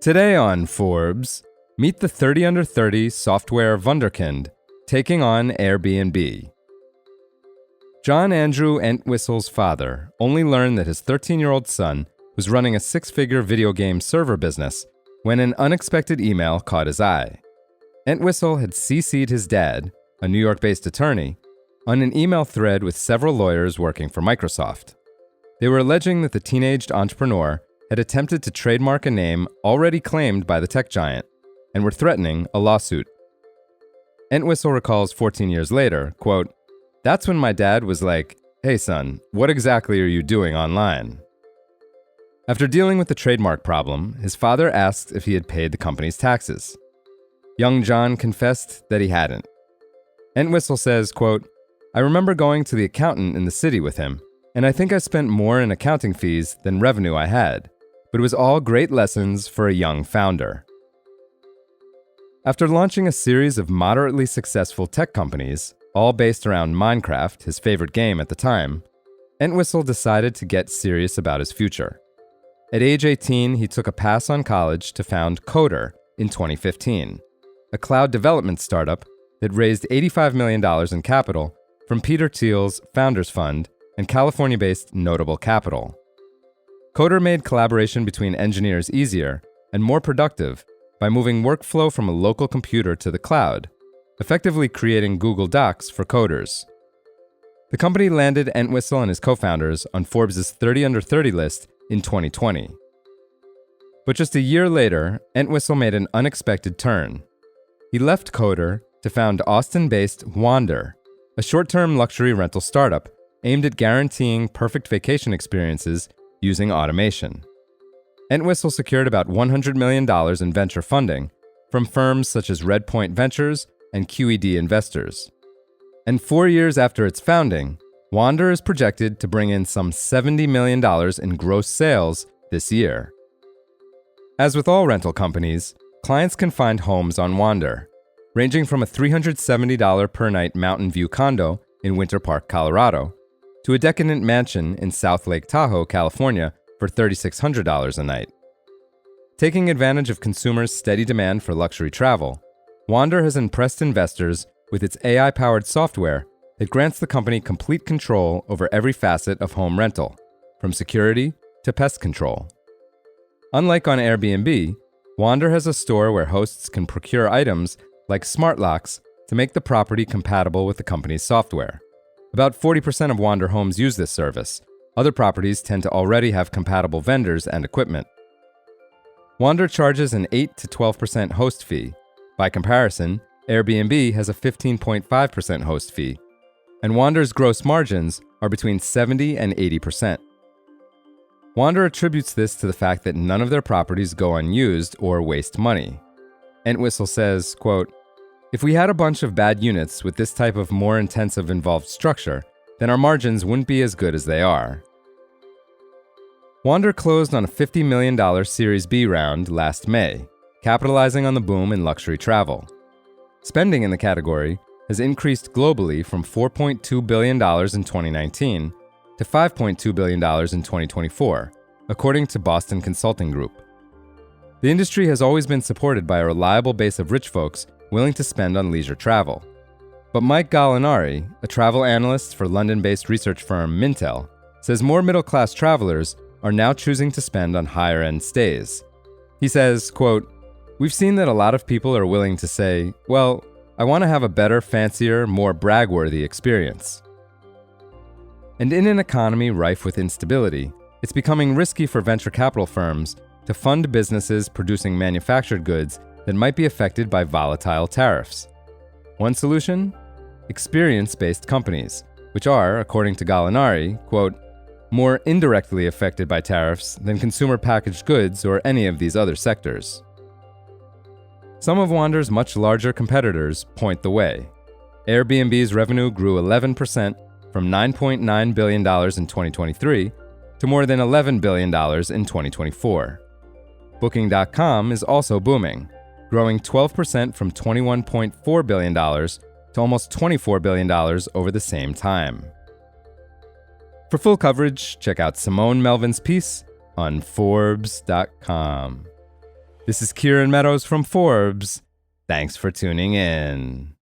Today on Forbes, meet the 30 under 30 software wunderkind taking on Airbnb. John Andrew Entwistle's father only learned that his 13-year-old son was running a six-figure video game server business when an unexpected email caught his eye. Entwistle had CC'd his dad, a New York-based attorney, on an email thread with several lawyers working for Microsoft. They were alleging that the teenaged entrepreneur had attempted to trademark a name already claimed by the tech giant and were threatening a lawsuit. Entwistle recalls 14 years later, quote, "That's when my dad was like, 'Hey son, what exactly are you doing online?'" After dealing with the trademark problem, his father asked if he had paid the company's taxes. Young John confessed that he hadn't. Entwistle says, quote, "I remember going to the accountant in the city with him, and I think I spent more in accounting fees than revenue I had, but it was all great lessons for a young founder." After launching a series of moderately successful tech companies, all based around Minecraft, his favorite game at the time, Entwistle decided to get serious about his future. At age 18, he took a pass on college to found Coder in 2015, a cloud development startup that raised $85 million in capital from Peter Thiel's Founders Fund and California-based Notable Capital. Coder made collaboration between engineers easier and more productive by moving workflow from a local computer to the cloud, effectively creating Google Docs for coders. The company landed Entwistle and his co-founders on Forbes' 30 under 30 list in 2020. But just a year later, Entwistle made an unexpected turn. He left Coder to found Austin-based Wander, a short-term luxury rental startup aimed at guaranteeing perfect vacation experiences using automation. Entwistle secured about $100 million in venture funding from firms such as Redpoint Ventures and QED Investors. And 4 years after its founding, Wander is projected to bring in some $70 million in gross sales this year. As with all rental companies, clients can find homes on Wander, ranging from a $370 per night Mountain View condo in Winter Park, Colorado, to a decadent mansion in South Lake Tahoe, California, for $3,600 a night. Taking advantage of consumers' steady demand for luxury travel, Wander has impressed investors with its AI-powered software that grants the company complete control over every facet of home rental, from security to pest control. Unlike on Airbnb, Wander has a store where hosts can procure items like smart locks to make the property compatible with the company's software. About 40% of Wander homes use this service. Other properties tend to already have compatible vendors and equipment. Wander charges an 8 to 12% host fee. By comparison, Airbnb has a 15.5% host fee, and Wander's gross margins are between 70 and 80%. Wander attributes this to the fact that none of their properties go unused or waste money. Entwistle says, quote, "If we had a bunch of bad units with this type of more intensive involved structure, then our margins wouldn't be as good as they are." Wander closed on a $50 million Series B round last May, capitalizing on the boom in luxury travel. Spending in the category has increased globally from $4.2 billion in 2019 to $5.2 billion in 2024, according to Boston Consulting Group. The industry has always been supported by a reliable base of rich folks willing to spend on leisure travel. But Mike Gallinari, a travel analyst for London-based research firm Mintel, says more middle-class travelers are now choosing to spend on higher-end stays. He says, quote, "We've seen that a lot of people are willing to say, well, I want to have a better, fancier, more brag-worthy experience." And in an economy rife with instability, it's becoming risky for venture capital firms to fund businesses producing manufactured goods that might be affected by volatile tariffs. One solution? Experience-based companies, which are, according to Gallinari, quote, "more indirectly affected by tariffs than consumer packaged goods or any of these other sectors." Some of Wander's much larger competitors point the way. Airbnb's revenue grew 11% from $9.9 billion in 2023 to more than $11 billion in 2024. Booking.com is also booming, growing 12% from $21.4 billion to almost $24 billion over the same time. For full coverage, check out Simone Melvin's piece on forbes.com. This is Kieran Meadows from Forbes. Thanks for tuning in.